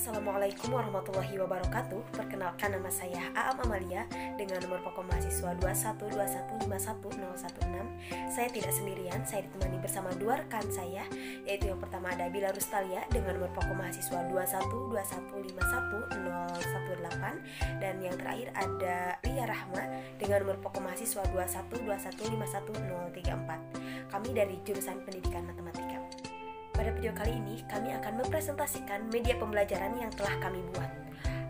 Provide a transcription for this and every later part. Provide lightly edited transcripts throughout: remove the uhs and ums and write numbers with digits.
Assalamualaikum warahmatullahi wabarakatuh. Perkenalkan, nama saya Aam Amalia dengan nomor pokok mahasiswa 212151016. Saya tidak sendirian, saya ditemani bersama dua rekan saya, yaitu yang pertama ada Bila Rustalia dengan nomor pokok mahasiswa 212151018, dan yang terakhir ada Lia Rahma dengan nomor pokok mahasiswa 212151034. Kami dari jurusan Pendidikan Matematika. Pada video kali ini, kami akan mempresentasikan media pembelajaran yang telah kami buat.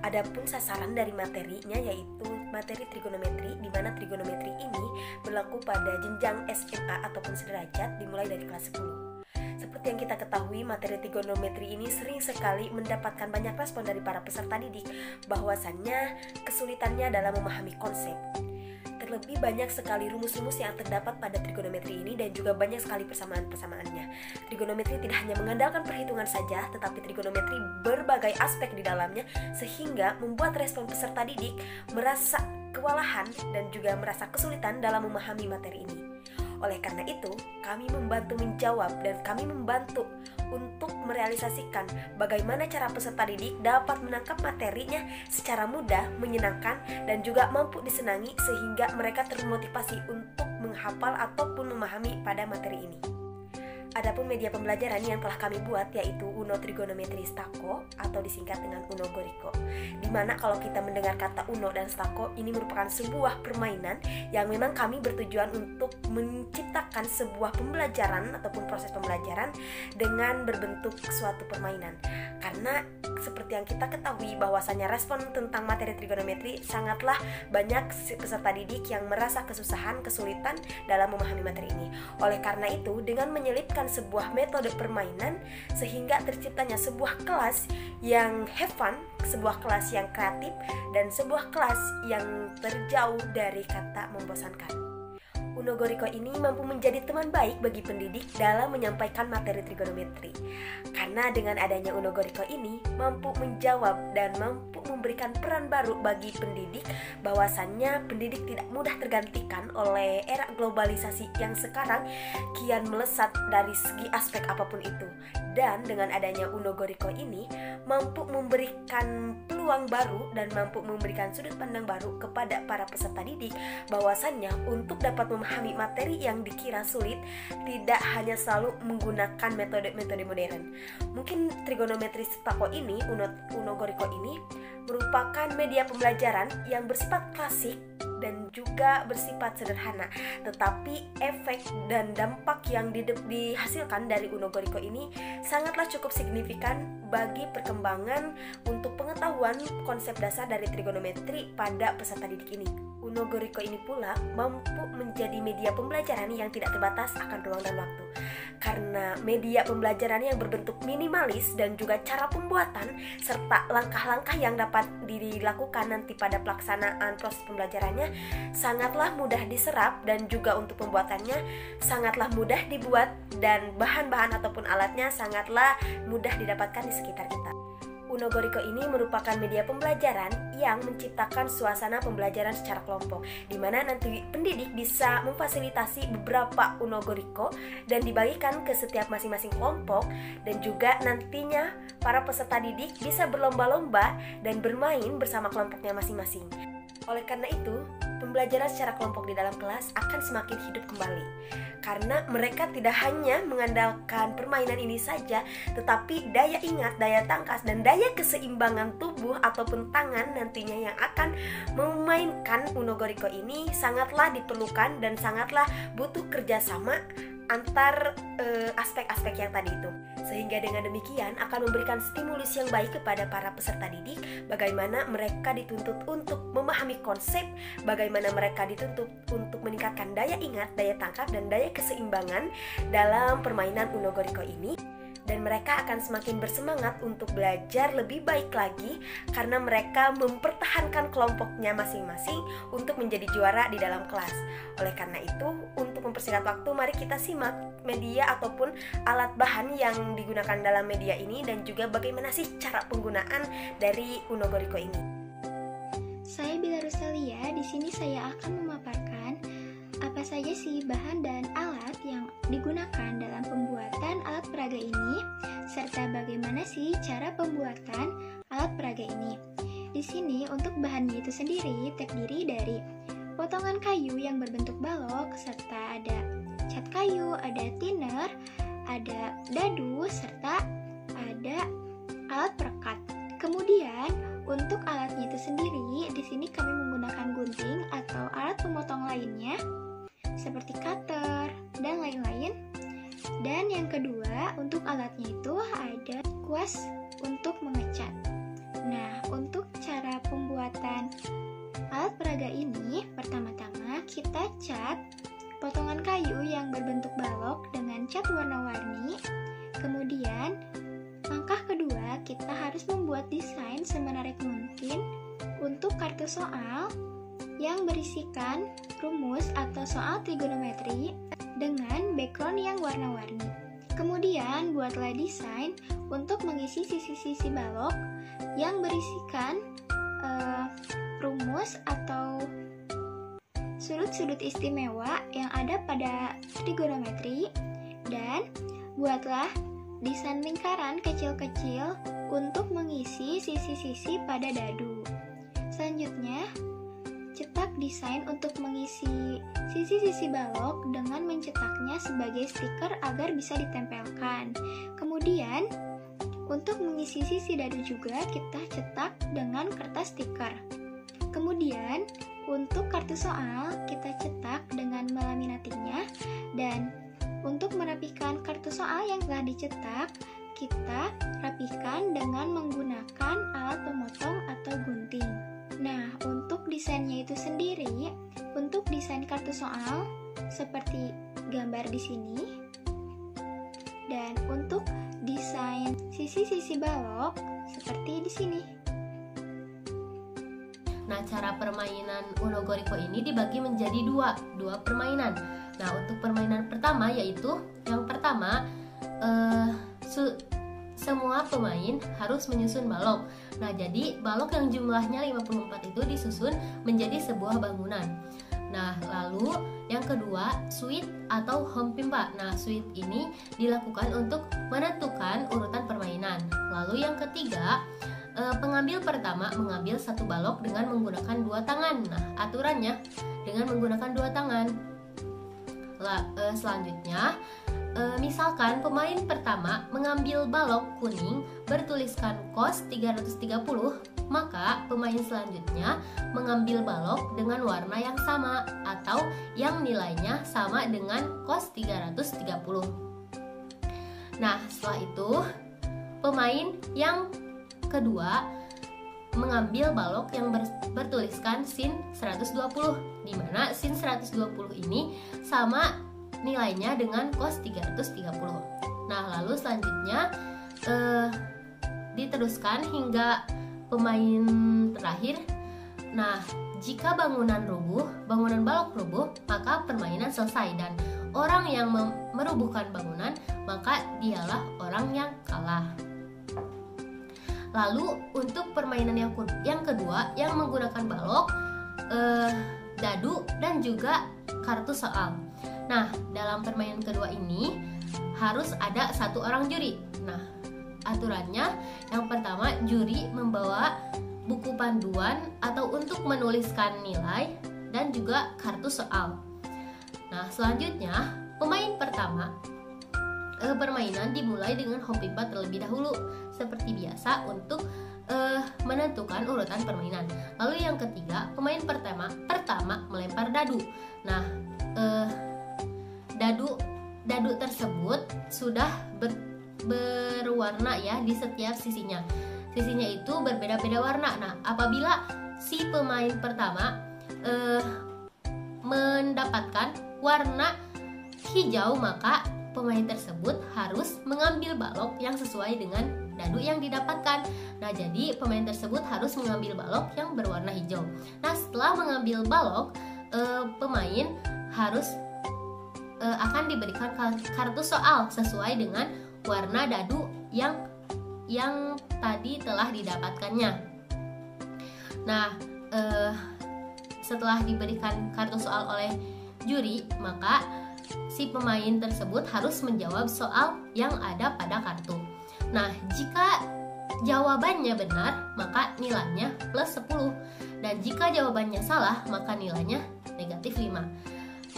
Adapun sasaran dari materinya yaitu materi trigonometri, di mana trigonometri ini berlaku pada jenjang SMA ataupun sederajat dimulai dari kelas 10. Seperti yang kita ketahui, materi trigonometri ini sering sekali mendapatkan banyak respon dari para peserta didik bahwasannya kesulitannya dalam memahami konsep. Terlebih banyak sekali rumus-rumus yang terdapat pada trigonometri ini dan juga banyak sekali persamaan-persamaannya. Trigonometri tidak hanya mengandalkan perhitungan saja, tetapi trigonometri berbagai aspek di dalamnya sehingga membuat respon peserta didik merasa kewalahan dan juga merasa kesulitan dalam memahami materi ini. Oleh karena itu, kami membantu menjawab dan kami membantu untuk merealisasikan bagaimana cara peserta didik dapat menangkap materinya secara mudah, menyenangkan, dan juga mampu disenangi sehingga mereka termotivasi untuk menghafal ataupun memahami pada materi ini. Adapun media pembelajaran yang telah kami buat yaitu Uno Trigonometri Stako atau disingkat dengan Uno Goriko. Dimana kalau kita mendengar kata Uno dan Stako, ini merupakan sebuah permainan yang memang kami bertujuan untuk menciptakan sebuah pembelajaran ataupun proses pembelajaran dengan berbentuk suatu permainan. Karena seperti yang kita ketahui bahwasannya respon tentang materi trigonometri sangatlah banyak peserta didik yang merasa kesulitan dalam memahami materi ini. Oleh karena itu, dengan menyelipkan sebuah metode permainan sehingga terciptanya sebuah kelas yang have fun, sebuah kelas yang kreatif, dan sebuah kelas yang terjauh dari kata membosankan. Uno Goriko ini mampu menjadi teman baik bagi pendidik dalam menyampaikan materi trigonometri. Karena dengan adanya Uno Goriko ini mampu menjawab dan mampu memberikan peran baru bagi pendidik, bahwasannya pendidik tidak mudah tergantikan oleh era globalisasi yang sekarang kian melesat dari segi aspek apapun itu. Dan dengan adanya Uno Goriko ini mampu memberikan peluang baru dan mampu memberikan sudut pandang baru kepada para peserta didik, bahwasannya untuk dapat memahami materi yang dikira sulit tidak hanya selalu menggunakan metode-metode modern. Mungkin trigonometri Stako ini, Uno Goriko ini merupakan media pembelajaran yang bersifat klasik dan juga bersifat sederhana, tetapi efek dan dampak yang dihasilkan dari Uno Goriko ini sangatlah cukup signifikan bagi perkembangan untuk pengetahuan konsep dasar dari trigonometri pada peserta didik ini. Uno Goriko ini pula mampu menjadi media pembelajaran yang tidak terbatas akan ruang dan waktu. Karena media pembelajaran yang berbentuk minimalis dan juga cara pembuatan serta langkah-langkah yang dapat dilakukan nanti pada pelaksanaan proses pembelajarannya sangatlah mudah diserap, dan juga untuk pembuatannya sangatlah mudah dibuat, dan bahan-bahan ataupun alatnya sangatlah mudah didapatkan di sekitar kita. Uno Goriko ini merupakan media pembelajaran yang menciptakan suasana pembelajaran secara kelompok, di mana nanti pendidik bisa memfasilitasi beberapa Uno Goriko dan dibagikan ke setiap masing-masing kelompok, dan juga nantinya para peserta didik bisa berlomba-lomba dan bermain bersama kelompoknya masing-masing. Oleh karena itu, pembelajaran secara kelompok di dalam kelas akan semakin hidup kembali. Karena mereka tidak hanya mengandalkan permainan ini saja, tetapi daya ingat, daya tangkas, dan daya keseimbangan tubuh ataupun tangan nantinya yang akan memainkan Uno Goriko ini sangatlah diperlukan dan sangatlah butuh kerjasama antar aspek-aspek yang tadi itu. Sehingga dengan demikian akan memberikan stimulus yang baik kepada para peserta didik, bagaimana mereka dituntut untuk memahami konsep, bagaimana mereka dituntut untuk meningkatkan daya ingat, daya tangkap, dan daya keseimbangan dalam permainan Uno Goriko ini. Dan mereka akan semakin bersemangat untuk belajar lebih baik lagi karena mereka mempertahankan kelompoknya masing-masing untuk menjadi juara di dalam kelas. Oleh karena itu, untuk mempersingkat waktu, mari kita simak media ataupun alat bahan yang digunakan dalam media ini dan juga bagaimana sih cara penggunaan dari Uno Goriko ini. Saya Bila Rustalia, di sini saya akan memaparkan apa saja sih bahan dan alat yang digunakan dalam pembuatan alat peraga ini, serta bagaimana sih cara pembuatan alat peraga ini. Di sini untuk bahannya itu sendiri terdiri dari potongan kayu yang berbentuk balok, serta ada cat kayu, ada thinner, ada dadu, serta ada alat perekat. Kemudian untuk alatnya itu sendiri, di sini kami menggunakan gunting atau alat pemotong lainnya seperti cutter dan lain-lain. Dan yang kedua, untuk alatnya itu ada kuas untuk mengecat. Nah, untuk cara pembuatan alat peraga ini, pertama-tama kita cat potongan kayu yang berbentuk balok dengan cat warna-warni. Kemudian, langkah kedua, kita harus membuat desain semenarik mungkin untuk kartu soal yang berisikan rumus atau soal trigonometri dengan background yang warna-warni. Kemudian, buatlah desain untuk mengisi sisi-sisi balok yang berisikan rumus atau sudut-sudut istimewa yang ada pada trigonometri, dan buatlah desain lingkaran kecil-kecil untuk mengisi sisi-sisi pada dadu. Selanjutnya, cetak desain untuk mengisi sisi-sisi balok dengan mencetaknya sebagai stiker agar bisa ditempelkan. Kemudian, untuk mengisi sisi dadu juga kita cetak dengan kertas stiker. Kemudian, untuk kartu soal kita cetak dengan melaminatinya, dan untuk merapikan kartu soal yang telah dicetak, kita rapikan dengan menggunakan alat pemotong atau gunting. Nah, untuk desainnya itu sendiri, untuk desain kartu soal seperti gambar di sini, dan untuk desain sisi-sisi balok seperti di sini. Nah, cara permainan Uno Goriko ini dibagi menjadi dua permainan. Nah, untuk permainan pertama yaitu yang pertama semua pemain harus menyusun balok. Nah, jadi balok yang jumlahnya 54 itu disusun menjadi sebuah bangunan. Nah, lalu yang kedua, suite atau home pimpa. Nah, suite ini dilakukan untuk menentukan urutan permainan. Lalu yang ketiga, pengambil pertama mengambil satu balok dengan menggunakan dua tangan. Nah, aturannya dengan menggunakan dua tangan. Selanjutnya, misalkan pemain pertama mengambil balok kuning bertuliskan kos 330, maka pemain selanjutnya mengambil balok dengan warna yang sama atau yang nilainya sama dengan kos 330. Nah, setelah itu pemain yang kedua mengambil balok yang bertuliskan sin 120, di mana sin 120 ini sama nilainya dengan cos 330. Nah, lalu selanjutnya diteruskan hingga pemain terakhir. Nah, jika bangunan balok rubuh, maka permainan selesai, dan orang yang merubuhkan bangunan maka dialah orang yang kalah. Lalu untuk permainan yang kedua yang menggunakan balok, dadu, dan juga kartu soal. Nah, dalam permainan kedua ini harus ada satu orang juri. Nah, aturannya yang pertama, juri membawa buku panduan atau untuk menuliskan nilai dan juga kartu soal. Nah, selanjutnya pemain pertama, permainan dimulai dengan home pimpa terlebih dahulu seperti biasa untuk menentukan urutan permainan. Lalu yang ketiga, pemain pertama melempar dadu. Nah, dadu tersebut sudah berwarna ya di setiap sisinya. Sisinya itu berbeda-beda warna. Nah, apabila si pemain pertama mendapatkan warna hijau, maka pemain tersebut harus mengambil balok yang sesuai dengan dadu yang didapatkan. Nah, jadi pemain tersebut harus mengambil balok yang berwarna hijau. Nah, setelah mengambil balok, pemain harus akan diberikan kartu soal sesuai dengan warna dadu yang tadi telah didapatkannya. Nah, setelah diberikan kartu soal oleh juri, maka si pemain tersebut harus menjawab soal yang ada pada kartu. Nah, jawabannya benar, maka nilainya plus 10. Dan jika jawabannya salah, maka nilainya negatif 5.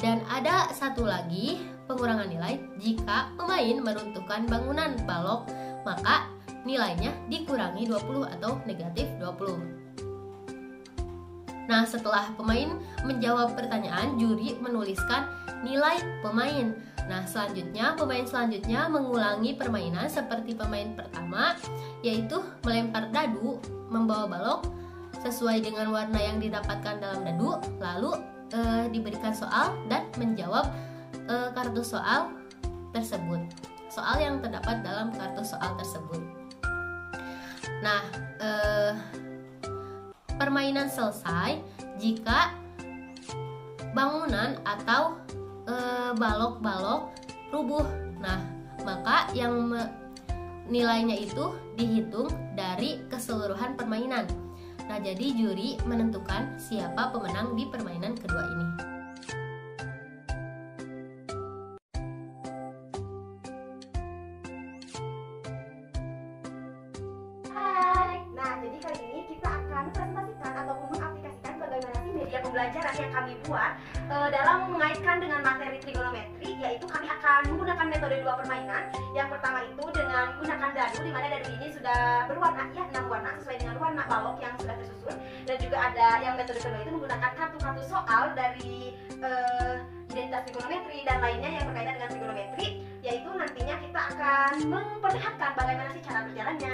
Dan ada satu lagi pengurangan nilai, jika pemain meruntuhkan bangunan balok, maka nilainya dikurangi 20 atau negatif 20. Nah, setelah pemain menjawab pertanyaan, juri menuliskan nilai pemain. Nah, selanjutnya pemain selanjutnya mengulangi permainan seperti pemain pertama, yaitu melempar dadu, membawa balok sesuai dengan warna yang didapatkan dalam dadu, lalu diberikan soal dan menjawab kartu soal tersebut. Soal yang terdapat dalam kartu soal tersebut. Nah, permainan selesai jika bangunan atau balok-balok rubuh. Nah, maka yang nilainya itu dihitung dari keseluruhan permainan. Nah, jadi juri menentukan siapa pemenang di permainan kedua ini. Hai. Nah, jadi kali ini kita akan presentasikan ataupun mengaplikasikan bagaimana sih media pembelajaran yang kami buat dalam mengaitkan dengan materi trigonometri, yaitu kami akan menggunakan metode 2 permainan. Yang pertama itu dengan menggunakan dadu, di mana dadu ini sudah berwarna, ya 6 warna sesuai dengan warna balok yang sudah tersusun. Dan juga ada yang metode kedua itu menggunakan kartu-kartu soal dari identitas trigonometri dan lainnya yang berkaitan dengan trigonometri, yaitu nantinya kita akan memperlihatkan bagaimana sih cara berjalannya,